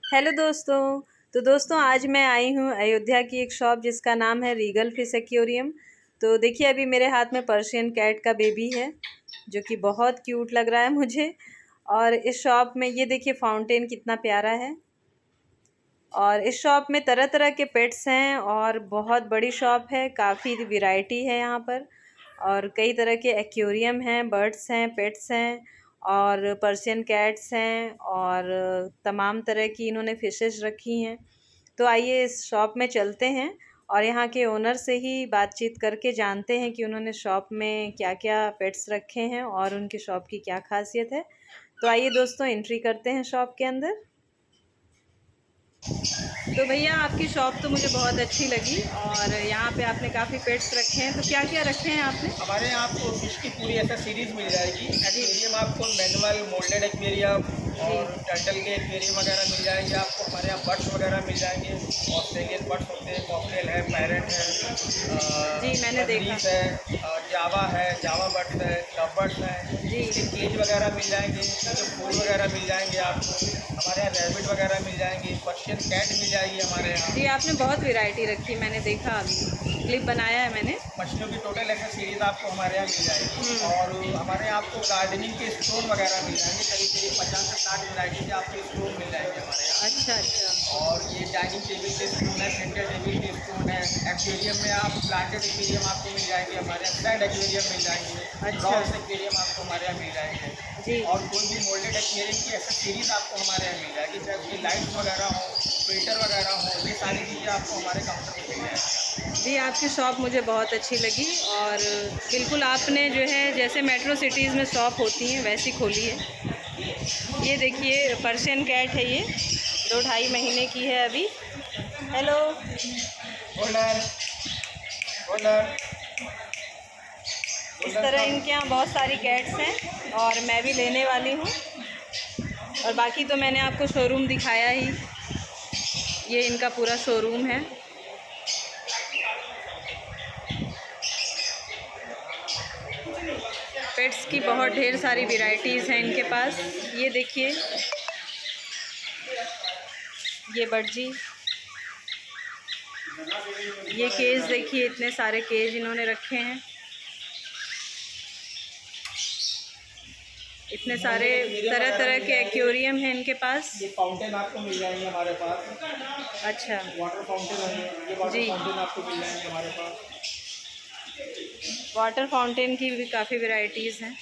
Hello दोस्तों। तो दोस्तों आज मैं आई हूँ अयोध्या की एक शॉप जिसका नाम है रीगल फिश एक्वेरियम। तो देखिए अभी मेरे हाथ में पर्शियन कैट का बेबी है जो कि बहुत क्यूट लग रहा है मुझे। और इस शॉप में ये देखिए फाउंटेन कितना प्यारा है। और इस शॉप में तरह तरह के पेट्स हैं और बहुत बड़ी शॉप है, काफ़ी वैरायटी है यहाँ पर। और कई तरह के एक्वेरियम हैं, बर्ड्स हैं, पेट्स हैं और पर्शियन कैट्स हैं और तमाम तरह की इन्होंने फ़िशेस रखी हैं। तो आइए इस शॉप में चलते हैं और यहाँ के ओनर से ही बातचीत करके जानते हैं कि उन्होंने शॉप में क्या क्या पेट्स रखे हैं और उनकी शॉप की क्या खासियत है। तो आइए दोस्तों एंट्री करते हैं शॉप के अंदर। तो भैया आपकी शॉप तो मुझे बहुत अच्छी लगी और यहाँ पे आपने काफ़ी पेट्स रखे हैं। तो क्या क्या रखे हैं आपने? हमारे यहाँ आपको फिश की पूरी ऐसा सीरीज़ मिल जाएगी। एक्वेरियम आपको मैनुअल, मोल्डेड एक्वेरियम और टर्टल के एक्वेरियम वगैरह मिल जाएंगे। आपको हमारे यहाँ बर्ड्स वगैरह मिल जाएंगे। ऑस्ट्रेलियन बर्ड्स होते हैं, कॉकटेल है, पैरेट है, जी मैंने देखा है, जावा है, जावा बर्ड्स है, लव बर्ड्स है। जी। केज वगैरह मिल जाएंगे, फूल वगैरह मिल जाएंगे आपको। हमारे यहाँ रैबिट वगैरह मिल जाएंगे, पर्शियन कैट मिल जाएगी हमारे यहाँ। जी आपने बहुत वैरायटी रखी, मैंने देखा, अभी क्लिप बनाया है मैंने। मछलियों की टोटल ऐसे सीरीज आपको हमारे यहाँ मिल जाएगी। और हमारे यहाँ आपको गार्डनिंग के स्टोन वगैरह मिल जाएंगे। करीब करीब 50 से 60 वैरायटी के आपके स्टोन मिल जाएंगे हमारे यहाँ। अच्छा अच्छा। और ये डाइनिंग टेबल के स्टोन है, सेंटर टेबल के स्टोन है। एक्वेरियम में आप प्लांटेड एक्वेरियम आपको मिल जाएंगे हमारे यहाँ। स्टैंड एक्वेरियम मिल जाएंगे। अच्छा। रॉक्स एक्वेरियम आपको हमारे यहाँ मिल जाएंगे जी। और कोई भी मोल्डेड एक्वेरियम की ऐसा सीरीज आपको हमारे यहाँ मिल जाएगी। चाहे उसकी लाइट्स वगैरह हो, फिल्टर वगैरह हो, ये सारी चीज़ें आपको हमारे काउंटर पर मिल जाएगी। जी आपकी शॉप मुझे बहुत अच्छी लगी और बिल्कुल आपने जो है जैसे मेट्रो सिटीज़ में शॉप होती हैं वैसी खोली है। ये देखिए पर्शियन कैट है, ये 2-2.5 महीने की है अभी। हेलो। Holder holder. इस तरह इनके यहाँ बहुत सारी कैट्स हैं और मैं भी लेने वाली हूँ। और बाकी तो मैंने आपको शोरूम दिखाया ही, ये इनका पूरा शोरूम है। पेट्स की बहुत ढेर सारी वैरायटीज़ हैं इनके पास। ये देखिए ये बर्जी, ये केज देखिए, इतने सारे केज इन्होंने रखे हैं, इतने सारे तरह तरह के एक्वेरियम हैं इनके पास। ये फाउंटेन आपको मिल जाएंगे हमारे पास। अच्छा। वाटर फाउंटेन है, ये वाटर जी। फाउंटेन आपको मिल जाएंगे हमारे पास। वाटर फाउंटेन की भी काफ़ी वैरायटीज़ हैं।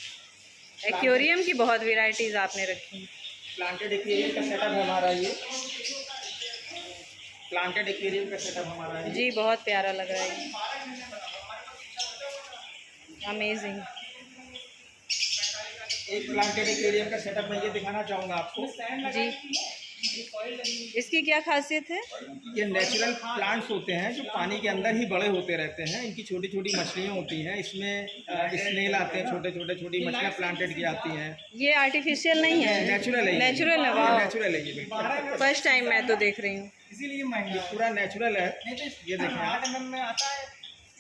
एक्वेरियम की बहुत वैरायटीज़ आपने रखी हैं। प्लांटेड एक्वेरियम का सेटअप है हमारा ये। प्लांटेड एक्वेरियम का सेटअप हमारा है। जी बहुत प्यारा लग रहा है, अमेजिंग। एक प्लांटेड एक्वेरियम का सेटअप मैं ये दिखाना चाहूँगा आपको। जी इसकी क्या खासियत है? ये नेचुरल प्लांट्स होते हैं जो पानी के अंदर ही बड़े होते रहते हैं। इनकी छोटी छोटी मछलियाँ होती हैं, इसमें स्नेल आते हैं, छोटे छोटे छोटी मछलियाँ प्लांटेड की आती हैं। ये आर्टिफिशियल नहीं है, नेचुरल है। नेचुरल है। वाह, नेचुरल है ये। फर्स्ट टाइम मैं तो देख रही हूँ। इसीलिए ये पूरा नेचुरल है। ये देखें आप,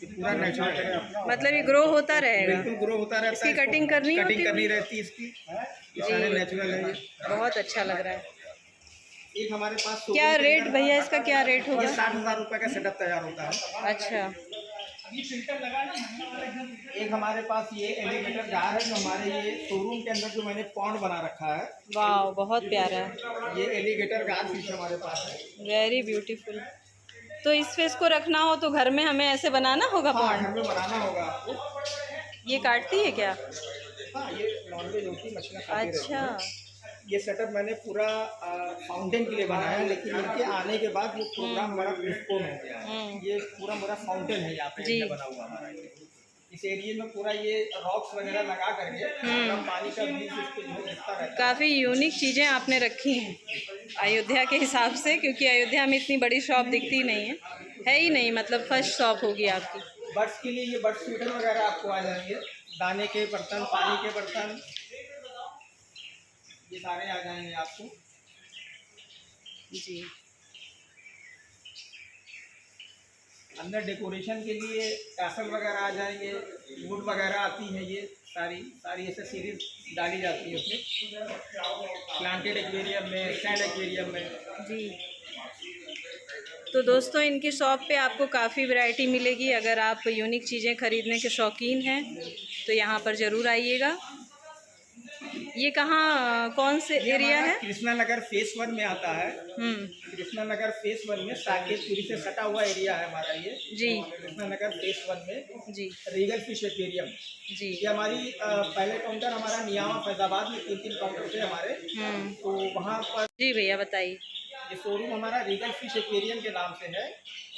ये पूरा नेचुरल है। मतलब ये ग्रो होता रहेगा? बिल्कुल ग्रो होता रहता है। इसकी कटिंग करनी होती है? कटिंग करनी रहती है इसकी। ये सारे नेचुरल है। बहुत अच्छा लग रहा है। एक हमारे पास क्या रेट भैया इसका, क्या रेट होगा? 60,000 रुपये का सेटअप तैयार होता है। अच्छा। एक हमारे पास ये एलिगेटर जार है जो हमारे ये शोरूम के अंदर जो मैंने पॉन्ड बना रखा है। वाह बहुत प्यारा है। ये एलिगेटर जार फिश हमारे पास है। Very beautiful. तो इस फिश को रखना हो तो घर में हमें ऐसे बनाना होगा हाँ, पॉन्ड? घर में बनाना होगा आपको। ये काटती है क्या? हाँ, ये नॉनवेज होती है, मछलियाँ खाती रहती हैं। अच्छा। ये सेटअप मैंने पूरा फाउंटेन के लिए बनाया है, लेकिन इनके आने के बाद ये प्रोग्राम हमारा पोस्टपोन हो गया है। ये पूरा मेरा फाउंटेन है यहाँ पे बना हुआ हमारा। इस एरिया में पूरा ये रॉक्स वगैरह लगा करके पूरा पानी का बीच इसको दिखता रहता है। काफ़ी यूनिक चीज़ें आपने रखी हैं अयोध्या के हिसाब से, क्योंकि अयोध्या में इतनी बड़ी शॉप दिखती नहीं है ही नहीं, मतलब फर्स्ट शॉप होगी आपकी। बर्ड्स के लिए ये बर्ड फीडर वगैरह आपको आ जाएंगे, दाने के बर्तन, पानी के बर्तन, ये सारे आ जाएंगे आपको। जी। अंदर डेकोरेशन के लिए टैसल वगैरह आ जाएंगे, वुड वगैरह आती है, ये सारी सारी ऐसे सीरीज डाली जाती है उसमें, प्लांटेड एक्वेरियम में, सैंड एक्वेरियम में। जी। तो दोस्तों इनकी शॉप पे आपको काफ़ी वैरायटी मिलेगी। अगर आप यूनिक चीज़ें ख़रीदने के शौकीन हैं तो यहाँ पर ज़रूर आइएगा। ये कहाँ कौन से एरिया है? कृष्णा नगर फेस 1 में आता है। कृष्णा नगर फेस 1 में साकेतपुरी से सटा हुआ एरिया है हमारा ये। जी। कृष्णा नगर फेस 1 में जी। Regal Fish Aquarium. जी। ये हमारी पहले काउंटर हमारा नियामा फैजाबाद में 3 काउंटर थे हमारे। तो वहाँ पर जी भैया बताइए। ये शोरूम हमारा रीगल फिश एक्वेरियम के नाम से है,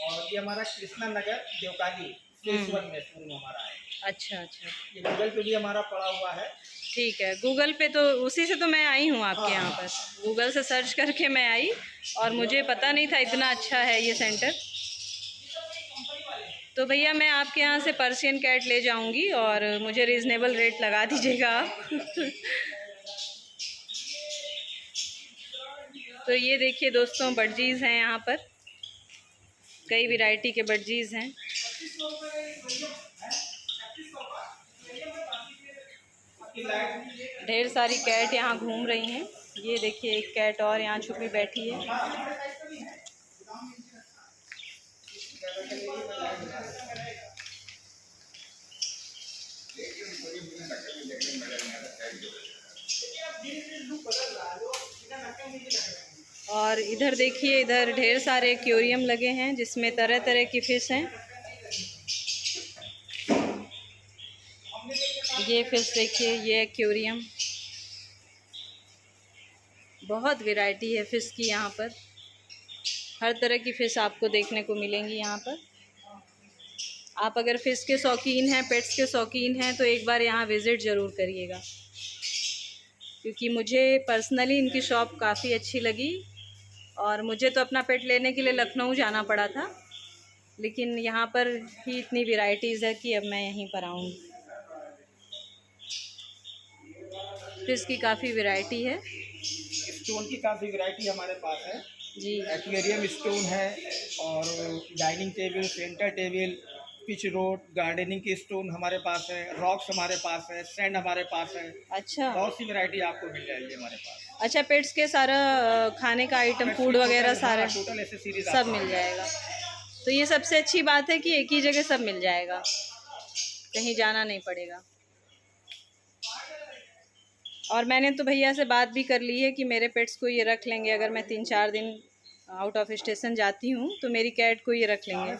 और ये हमारा कृष्णा नगर देवकाली फेस 1 में शोरूम हमारा है। अच्छा अच्छा। ये गूगल पे भी हमारा पड़ा हुआ है। ठीक है, गूगल पे तो उसी से तो मैं आई हूँ आपके यहाँ पर, गूगल से सर्च करके मैं आई और मुझे पता नहीं था इतना अच्छा है ये सेंटर। तो भैया मैं आपके यहाँ से पर्शियन कैट ले जाऊँगी और मुझे रीज़नेबल रेट लगा दीजिएगा आप। तो ये देखिए दोस्तों बडजीज़ हैं यहाँ पर, कई वैरायटी के बडजीज़ हैं। ढेर सारी कैट यहाँ घूम रही हैं। ये देखिए एक कैट और यहाँ छुपी बैठी है। और इधर देखिए, इधर ढेर सारे एक्वेरियम लगे हैं जिसमें तरह तरह की फ़िश हैं। ये फिश देखिए, ये एक्वेरियम, बहुत वैरायटी है फ़िश की यहाँ पर। हर तरह की फ़िश आपको देखने को मिलेंगी यहाँ पर। आप अगर फ़िश के शौकीन हैं, पेट्स के शौकीन हैं तो एक बार यहाँ विज़िट ज़रूर करिएगा, क्योंकि मुझे पर्सनली इनकी शॉप काफ़ी अच्छी लगी। और मुझे तो अपना पेट लेने के लिए लखनऊ जाना पड़ा था, लेकिन यहाँ पर ही इतनी वैरायटीज़ है कि अब मैं यहीं पर आऊँगी। फिश की काफ़ी वैरायटी है, स्टोन की काफ़ी वैरायटी हमारे पास है जी। एक्वेरियम स्टोन है, और dining table, centre table, pitch road, gardening के स्टोन हमारे पास है, रॉक्स हमारे पास है, सैंड हमारे पास है। अच्छा, बहुत सी वैरायटी आपको मिल जाएगी हमारे पास। अच्छा, पेट्स के सारा खाने का आइटम, फूड वगैरह सारा टोटल एसेसरीज सब मिल जाएगा। तो ये सबसे अच्छी बात है कि एक ही जगह सब मिल जाएगा, कहीं जाना नहीं पड़ेगा। और मैंने तो भैया से बात भी कर ली है कि मेरे पेट्स को ये रख लेंगे। अगर मैं 3-4 दिन आउट ऑफ स्टेशन जाती हूँ तो मेरी कैट को ये रख लेंगे।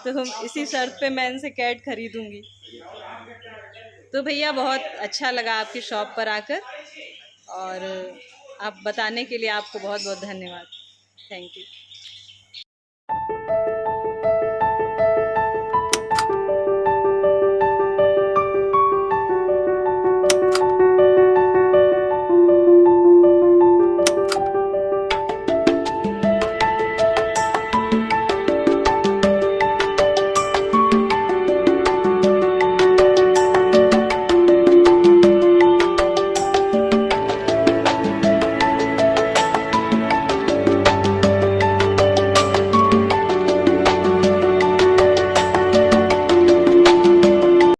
तो हम इसी शर्त पे मैं इनसे कैट खरीदूँगी। तो भैया बहुत अच्छा लगा आपकी शॉप पर आकर, और आप बताने के लिए आपको बहुत बहुत धन्यवाद। Thank you.